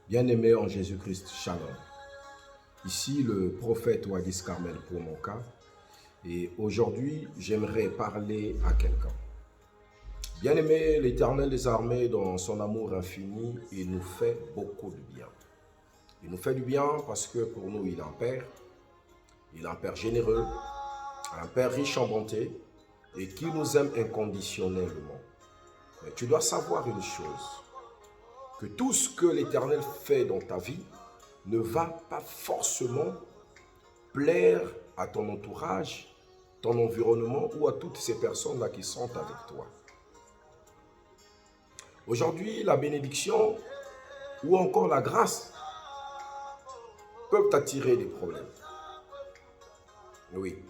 Bien-aimé en Jésus-Christ, Shalom. Ici le prophète Wadis Carmel pour mon cas. Et aujourd'hui, j'aimerais parler à quelqu'un. Bien-aimé, l'Éternel des armées, dans son amour infini, il nous fait beaucoup de bien. Il nous fait du bien parce que pour nous, il est un Père. Il est un Père généreux, un Père riche en bonté et qui nous aime inconditionnellement. Mais tu dois savoir une chose, que tout ce que l'Éternel fait dans ta vie ne va pas forcément plaire à ton entourage, ton environnement ou à toutes ces personnes-là qui sont avec toi. Aujourd'hui, la bénédiction ou encore la grâce peuvent t'attirer des problèmes. Oui.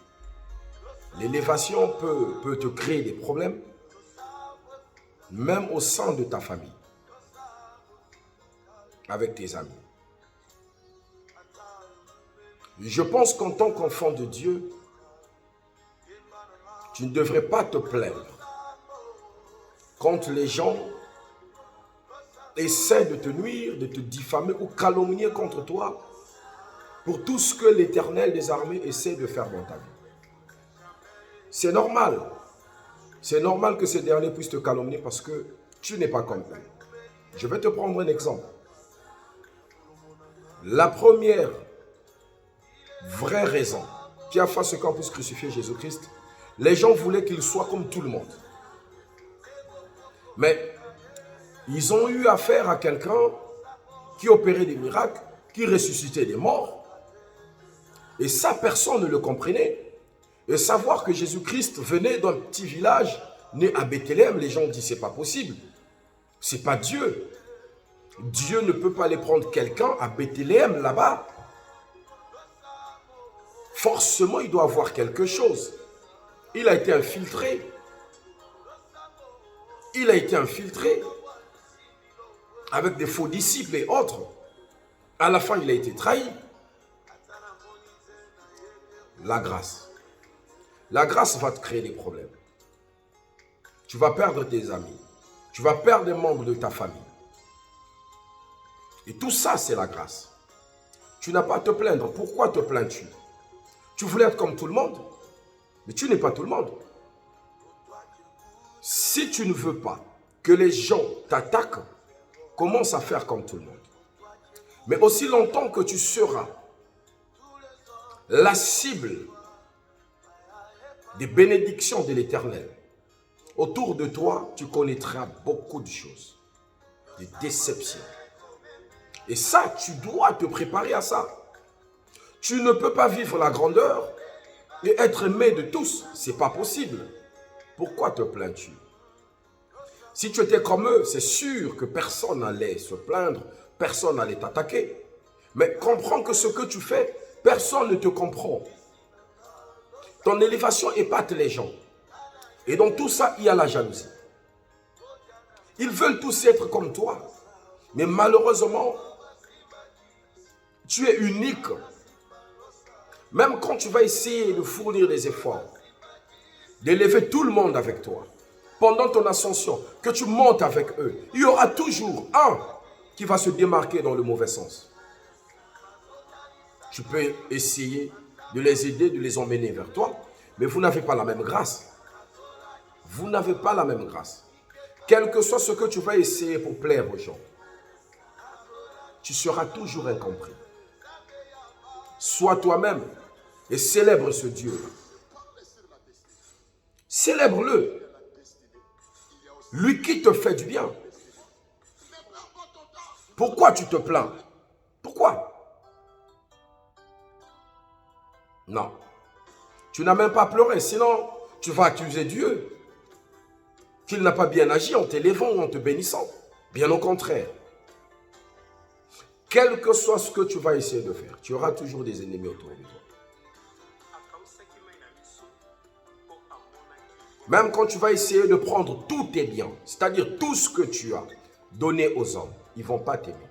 L'élévation peut te créer des problèmes, même au sein de ta famille, avec tes amis. Je pense qu'en tant qu'enfant de Dieu, tu ne devrais pas te plaindre quand les gens essaient de te nuire, de te diffamer ou calomnier contre toi pour tout ce que l'Éternel des armées essaie de faire dans ta vie. C'est normal. C'est normal que ces derniers puissent te calomnier parce que tu n'es pas comme eux. Je vais te prendre un exemple. La première vraie raison qui a fait ce qu'on puisse crucifier Jésus-Christ, les gens voulaient qu'il soit comme tout le monde. Mais ils ont eu affaire à quelqu'un qui opérait des miracles, qui ressuscitait des morts. Et ça, personne ne le comprenait. Et savoir que Jésus-Christ venait d'un petit village né à Bethléem, les gens ont dit c'est pas possible. C'est pas Dieu. Dieu ne peut pas aller prendre quelqu'un à Bethléem là-bas. Forcément, il doit avoir quelque chose. Il a été infiltré. Il a été infiltré avec des faux disciples et autres. À la fin, il a été trahi. La grâce. La grâce va te créer des problèmes. Tu vas perdre tes amis. Tu vas perdre des membres de ta famille. Et tout ça, c'est la grâce. Tu n'as pas à te plaindre. Pourquoi te plains-tu? Tu voulais être comme tout le monde, mais tu n'es pas tout le monde. Si tu ne veux pas que les gens t'attaquent, commence à faire comme tout le monde. Mais aussi longtemps que tu seras la cible des bénédictions de l'Éternel, autour de toi, tu connaîtras beaucoup de choses, des déceptions. Et ça, tu dois te préparer à ça. Tu ne peux pas vivre la grandeur et être aimé de tous. Ce n'est pas possible. Pourquoi te plains-tu? Si tu étais comme eux, c'est sûr que personne n'allait se plaindre, personne n'allait t'attaquer. Mais comprends que ce que tu fais, personne ne te comprend. Ton élévation épate les gens. Et dans tout ça, il y a la jalousie. Ils veulent tous être comme toi. Mais malheureusement, tu es unique. Même quand tu vas essayer de fournir des efforts, d'élever tout le monde avec toi, pendant ton ascension, que tu montes avec eux, il y aura toujours un qui va se démarquer dans le mauvais sens. Tu peux essayer de les aider, de les emmener vers toi, mais vous n'avez pas la même grâce. Vous n'avez pas la même grâce. Quel que soit ce que tu vas essayer pour plaire aux gens, tu seras toujours incompris. Sois toi-même et célèbre ce Dieu. Célèbre-le. Lui qui te fait du bien. Pourquoi tu te plains? Pourquoi? Non. Tu n'as même pas pleuré, sinon tu vas accuser Dieu qu'il n'a pas bien agi en t'élevant ou en te bénissant. Bien au contraire. Quel que soit ce que tu vas essayer de faire, tu auras toujours des ennemis autour de toi. Même quand tu vas essayer de prendre tous tes biens, c'est-à-dire tout ce que tu as donné aux hommes, ils ne vont pas t'aimer.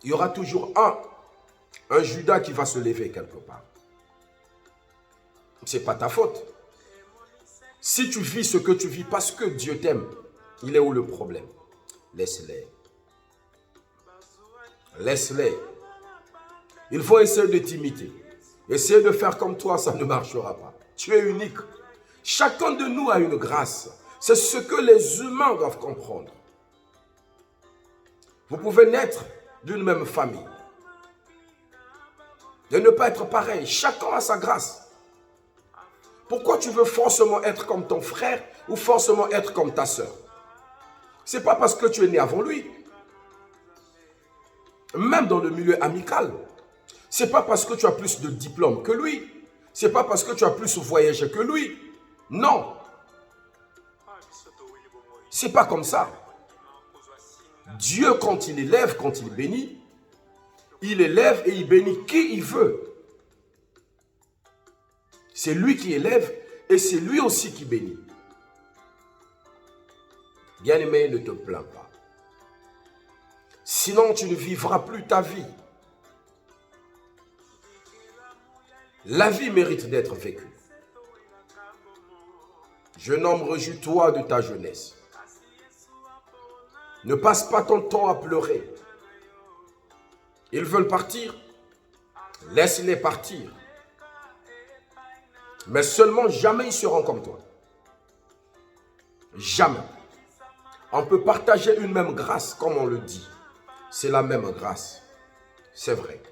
Il y aura toujours un Judas qui va se lever quelque part. Ce n'est pas ta faute. Si tu vis ce que tu vis parce que Dieu t'aime, il est où le problème? Laisse-les. Laisse-les. Ils vont essayer de t'imiter. Essayer de faire comme toi, ça ne marchera pas. Tu es unique. Chacun de nous a une grâce. C'est ce que les humains doivent comprendre. Vous pouvez naître d'une même famille. De ne pas être pareil. Chacun a sa grâce. Pourquoi tu veux forcément être comme ton frère ou forcément être comme ta sœur? Ce n'est pas parce que tu es né avant lui. Même dans le milieu amical. Ce n'est pas parce que tu as plus de diplômes que lui. Ce n'est pas parce que tu as plus voyagé que lui. Non. Ce n'est pas comme ça. Dieu, quand il élève, quand il bénit, il élève et il bénit qui il veut. C'est lui qui élève et c'est lui aussi qui bénit. Bien-aimé, ne te plains pas. Sinon, tu ne vivras plus ta vie. La vie mérite d'être vécue. Jeune homme, réjouis-toi de ta jeunesse. Ne passe pas ton temps à pleurer. Ils veulent partir. Laisse-les partir. Mais seulement jamais ils seront comme toi. Jamais. On peut partager une même grâce, comme on le dit. C'est la même grâce. C'est vrai.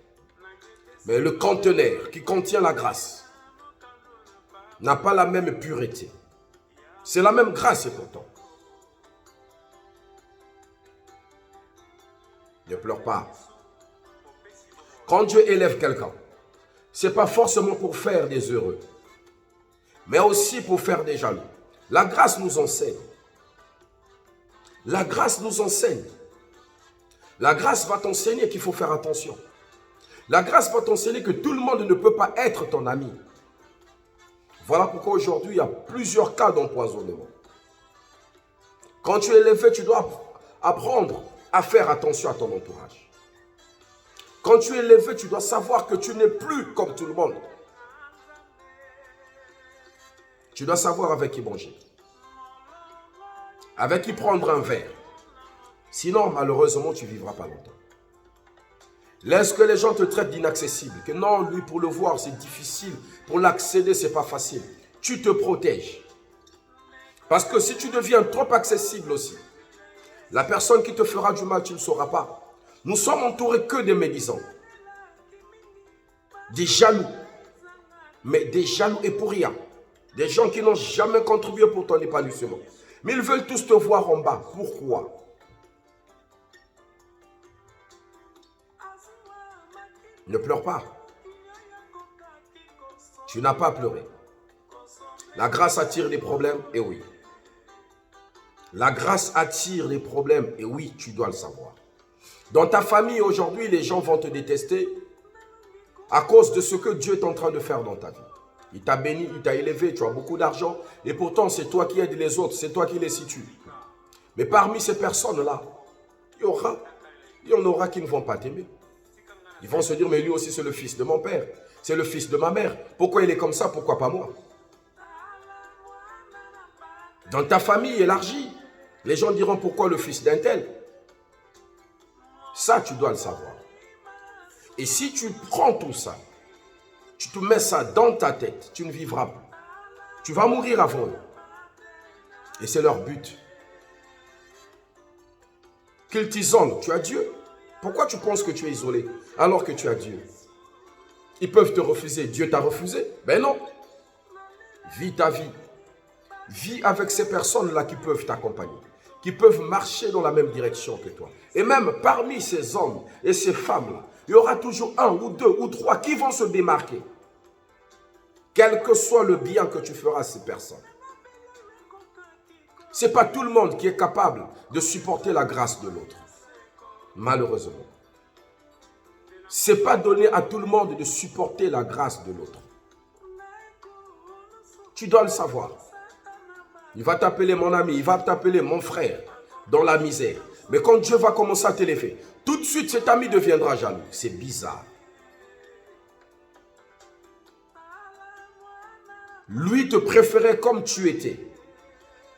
Mais le conteneur qui contient la grâce n'a pas la même pureté. C'est la même grâce et pourtant. Ne pleure pas. Quand Dieu élève quelqu'un, ce n'est pas forcément pour faire des heureux, mais aussi pour faire des jaloux. La grâce nous enseigne. La grâce nous enseigne. La grâce va t'enseigner qu'il faut faire attention. La grâce va t'enseigner que tout le monde ne peut pas être ton ami. Voilà pourquoi aujourd'hui, il y a plusieurs cas d'empoisonnement. Quand tu es élevé, tu dois apprendre à faire attention à ton entourage. Quand tu es élevé, tu dois savoir que tu n'es plus comme tout le monde. Tu dois savoir avec qui manger. Avec qui prendre un verre. Sinon, malheureusement, tu ne vivras pas longtemps. Laisse que les gens te traitent d'inaccessible. Que non, lui, pour le voir, c'est difficile. Pour l'accéder, ce n'est pas facile. Tu te protèges. Parce que si tu deviens trop accessible aussi, la personne qui te fera du mal, tu ne le sauras pas. Nous sommes entourés que des médisants. Des jaloux. Mais des jaloux et pour rien. Des gens qui n'ont jamais contribué pour ton épanouissement. Mais ils veulent tous te voir en bas. Pourquoi? Ne pleure pas. Tu n'as pas à pleurer. La grâce attire les problèmes, et oui. La grâce attire les problèmes, et oui, tu dois le savoir. Dans ta famille, aujourd'hui, les gens vont te détester à cause de ce que Dieu est en train de faire dans ta vie. Il t'a béni, il t'a élevé, tu as beaucoup d'argent, et pourtant c'est toi qui aides les autres, c'est toi qui les situes. Mais parmi ces personnes-là, il y en aura qui ne vont pas t'aimer. Ils vont se dire, mais lui aussi c'est le fils de mon père, c'est le fils de ma mère. Pourquoi il est comme ça, pourquoi pas moi? Dans ta famille élargie, les gens diront, pourquoi le fils d'un tel? Ça, tu dois le savoir. Et si tu prends tout ça, tu te mets ça dans ta tête, tu ne vivras plus. Tu vas mourir avant eux. Et c'est leur but. Qu'ils t'isolent, tu as Dieu. Pourquoi tu penses que tu es isolé alors que tu as Dieu? Ils peuvent te refuser. Dieu t'a refusé? Ben non. Vis ta vie. Vis avec ces personnes-là qui peuvent t'accompagner, qui peuvent marcher dans la même direction que toi. Et même parmi ces hommes et ces femmes-là, il y aura toujours un ou deux ou trois qui vont se démarquer. Quel que soit le bien que tu feras à ces personnes. Ce n'est pas tout le monde qui est capable de supporter la grâce de l'autre. Malheureusement. Ce n'est pas donné à tout le monde de supporter la grâce de l'autre. Tu dois le savoir. Il va t'appeler mon ami, il va t'appeler mon frère dans la misère. Mais quand Dieu va commencer à t'élever, tout de suite cet ami deviendra jaloux. C'est bizarre. Lui te préférait comme tu étais,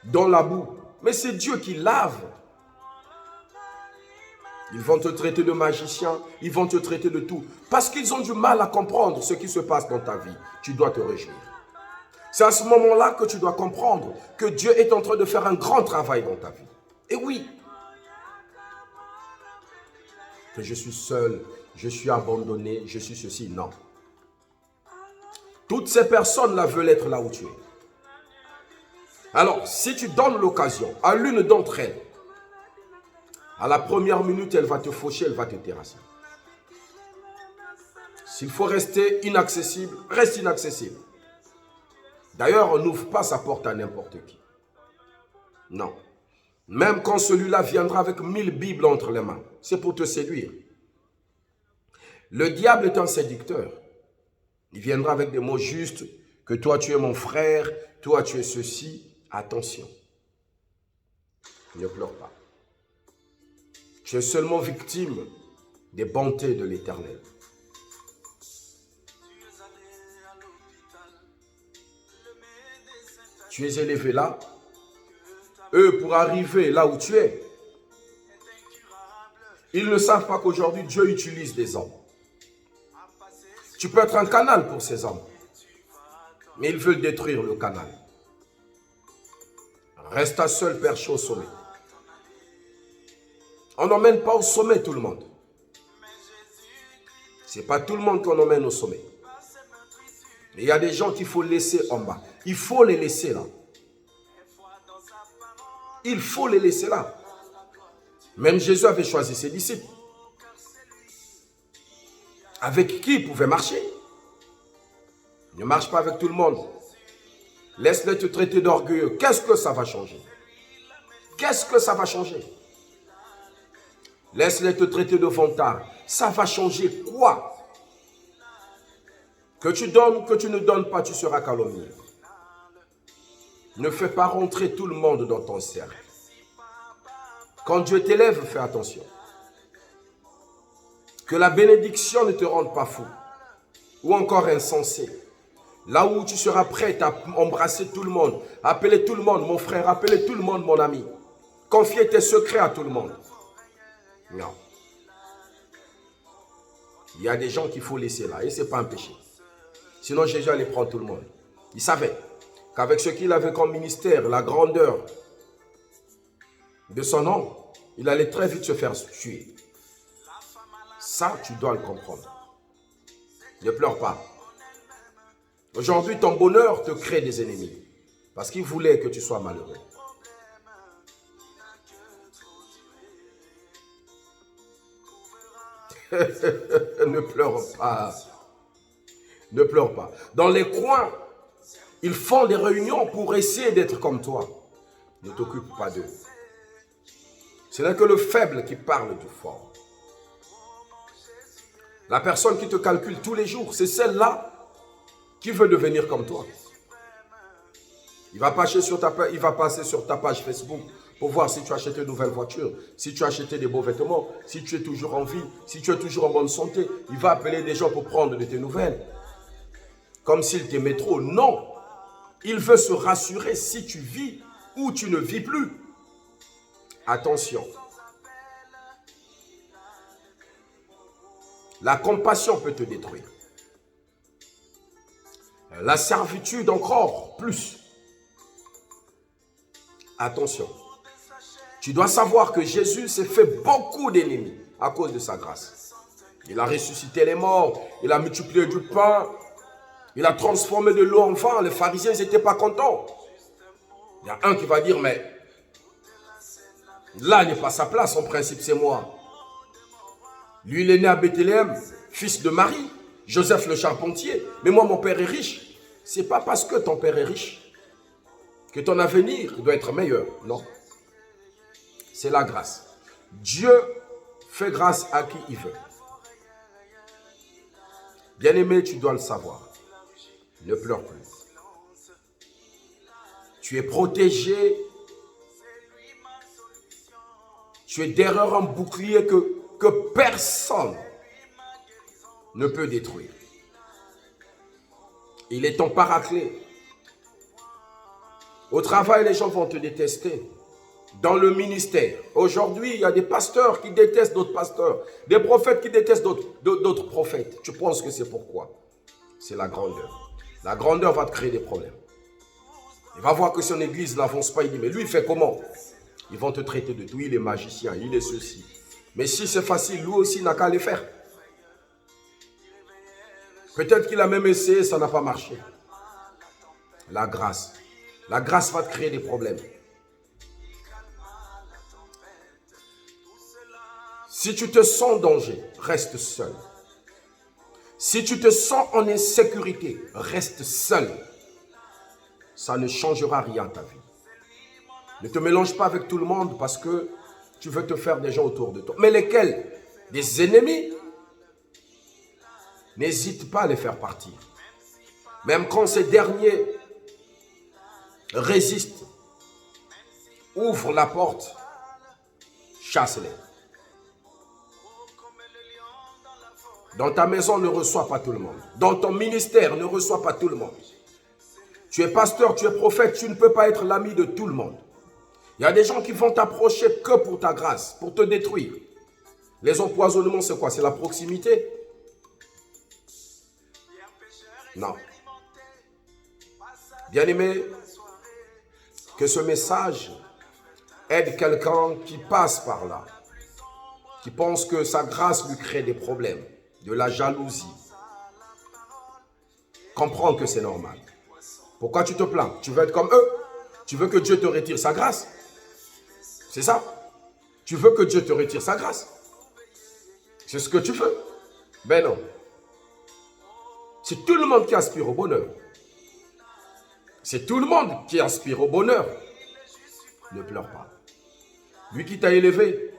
dans la boue. Mais c'est Dieu qui lave. Ils vont te traiter de magicien, ils vont te traiter de tout. Parce qu'ils ont du mal à comprendre ce qui se passe dans ta vie. Tu dois te réjouir. C'est à ce moment-là que tu dois comprendre que Dieu est en train de faire un grand travail dans ta vie. Et oui, que je suis seul, je suis abandonné, je suis ceci. Non. Toutes ces personnes-là veulent être là où tu es. Alors, si tu donnes l'occasion à l'une d'entre elles, à la première minute, elle va te faucher, elle va te terrasser. S'il faut rester inaccessible, reste inaccessible. D'ailleurs, on n'ouvre pas sa porte à n'importe qui. Non. Même quand celui-là viendra avec 1000 Bibles entre les mains, c'est pour te séduire. Le diable est un séducteur. Il viendra avec des mots justes, que toi tu es mon frère, toi tu es ceci. Attention, ne pleure pas. Tu es seulement victime des bontés de l'Éternel. Tu es élevé là. Eux, pour arriver là où tu es, ils ne savent pas qu'aujourd'hui, Dieu utilise des hommes. Tu peux être un canal pour ces hommes, mais ils veulent détruire le canal. Reste seul perché au sommet. On n'emmène pas au sommet tout le monde. Ce n'est pas tout le monde qu'on emmène au sommet. Mais il y a des gens qu'il faut laisser en bas. Il faut les laisser là. Il faut les laisser là. Même Jésus avait choisi ses disciples. Avec qui il pouvait marcher? Ne marche pas avec tout le monde. Laisse-les te traiter d'orgueilleux. Qu'est-ce que ça va changer? Qu'est-ce que ça va changer? Laisse-les te traiter de vantard. Ça va changer quoi? Que tu donnes ou que tu ne donnes pas, tu seras calomnié. Ne fais pas rentrer tout le monde dans ton cercle. Quand Dieu t'élève, fais attention. Que la bénédiction ne te rende pas fou ou encore insensé. Là où tu seras prêt à embrasser tout le monde, appeler tout le monde mon frère, appeler tout le monde mon ami. Confier tes secrets à tout le monde. Non. Il y a des gens qu'il faut laisser là et ce n'est pas un péché. Sinon Jésus allait prendre tout le monde. Il savait qu'avec ce qu'il avait comme ministère, la grandeur de son nom, il allait très vite se faire tuer. Ça, tu dois le comprendre. Ne pleure pas. Aujourd'hui, ton bonheur te crée des ennemis. Parce qu'il voulait que tu sois malheureux. Ne pleure pas. Ne pleure pas. Dans les coins, ils font des réunions pour essayer d'être comme toi. Ne t'occupe pas d'eux. Ce n'est que le faible qui parle du fort. La personne qui te calcule tous les jours, c'est celle-là qui veut devenir comme toi. Il va passer sur ta page Facebook pour voir si tu as acheté une nouvelle voiture, si tu as acheté des beaux vêtements, si tu es toujours en vie, si tu es toujours en bonne santé. Il va appeler des gens pour prendre de tes nouvelles. Comme s'il t'aimait trop. Non. Il veut se rassurer si tu vis ou tu ne vis plus. Attention. La compassion peut te détruire. La servitude encore plus. Attention. Tu dois savoir que Jésus s'est fait beaucoup d'ennemis à cause de sa grâce. Il a ressuscité les morts, il a multiplié du pain, il a transformé de l'eau en vin. Les pharisiens n'étaient pas contents. Il y a un qui va dire, mais là n'est pas sa place, en principe c'est moi. Lui, il est né à Bethléem, fils de Marie, Joseph le charpentier. Mais moi, mon père est riche. Ce n'est pas parce que ton père est riche que ton avenir doit être meilleur. Non. C'est la grâce. Dieu fait grâce à qui il veut. Bien-aimé, tu dois le savoir. Ne pleure plus. Tu es protégé. Tu es derrière un bouclier que personne ne peut détruire. Il est ton paraclet. Au travail, les gens vont te détester. dans le ministère. Aujourd'hui, il y a des pasteurs qui détestent d'autres pasteurs, des prophètes qui détestent d'autres prophètes. Tu penses que c'est pourquoi? C'est la grandeur. La grandeur va te créer des problèmes. Il va voir que son église n'avance pas, il dit, mais lui, il fait comment? Ils vont te traiter de tout, il est magicien, il est ceci. Mais si c'est facile, lui aussi n'a qu'à les faire. Peut-être qu'il a même essayé, ça n'a pas marché. La grâce va te créer des problèmes. Si tu te sens en danger, reste seul. Si tu te sens en insécurité, reste seul. Ça ne changera rien à ta vie. Ne te mélange pas avec tout le monde parce que tu veux te faire des gens autour de toi. Mais lesquels? Des ennemis? N'hésite pas à les faire partir. Même quand ces derniers résistent, ouvre la porte, chasse-les. Dans ta maison, ne reçois pas tout le monde. Dans ton ministère, ne reçois pas tout le monde. Tu es pasteur, tu es prophète, tu ne peux pas être l'ami de tout le monde. Il y a des gens qui vont t'approcher que pour ta grâce, pour te détruire. Les empoisonnements, c'est quoi? C'est la proximité? Non. Bien-aimé, que ce message aide quelqu'un qui passe par là, qui pense que sa grâce lui crée des problèmes, de la jalousie. Comprends que c'est normal. Pourquoi tu te plains? Tu veux être comme eux? Tu veux que Dieu te retire sa grâce? C'est ça? Tu veux que Dieu te retire sa grâce? C'est ce que tu veux? Ben non. C'est tout le monde qui aspire au bonheur. C'est tout le monde qui aspire au bonheur. Ne pleure pas. Lui qui t'a élevé,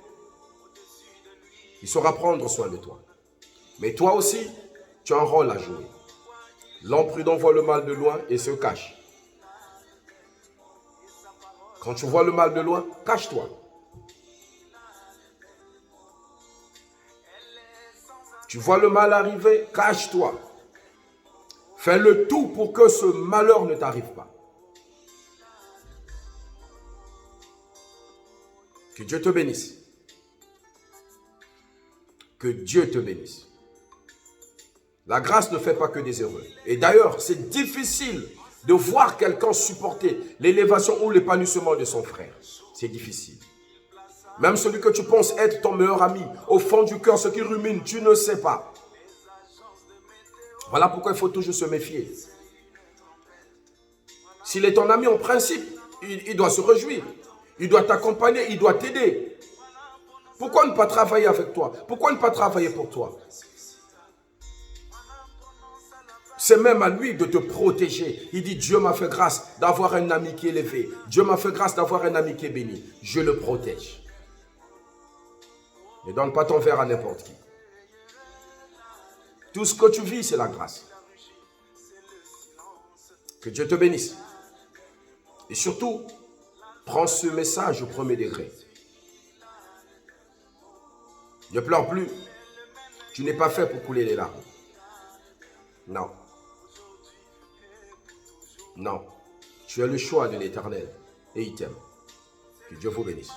il saura prendre soin de toi. Mais toi aussi, tu as un rôle à jouer. L'homme prudent voit le mal de loin et se cache. Quand tu vois le mal de loin, cache-toi. Tu vois le mal arriver, cache-toi. Fais le tout pour que ce malheur ne t'arrive pas. Que Dieu te bénisse. Que Dieu te bénisse. La grâce ne fait pas que des heureux. Et d'ailleurs, c'est difficile de voir quelqu'un supporter l'élévation ou l'épanouissement de son frère. C'est difficile. Même celui que tu penses être ton meilleur ami, au fond du cœur, ce qui rumine, tu ne sais pas. Voilà pourquoi il faut toujours se méfier. S'il est ton ami, en principe, il doit se réjouir. Il doit t'accompagner, il doit t'aider. Pourquoi ne pas travailler avec toi? Pourquoi ne pas travailler pour toi? C'est même à lui de te protéger. Il dit, Dieu m'a fait grâce d'avoir un ami qui est élevé. Dieu m'a fait grâce d'avoir un ami qui est béni. Je le protège. Ne donne pas ton verre à n'importe qui. Tout ce que tu vis, c'est la grâce. Que Dieu te bénisse. Et surtout, prends ce message au premier degré. Ne pleure plus. Tu n'es pas fait pour couler les larmes. Non. Non. Tu as le choix de l'Éternel et il t'aime. Que Dieu vous bénisse.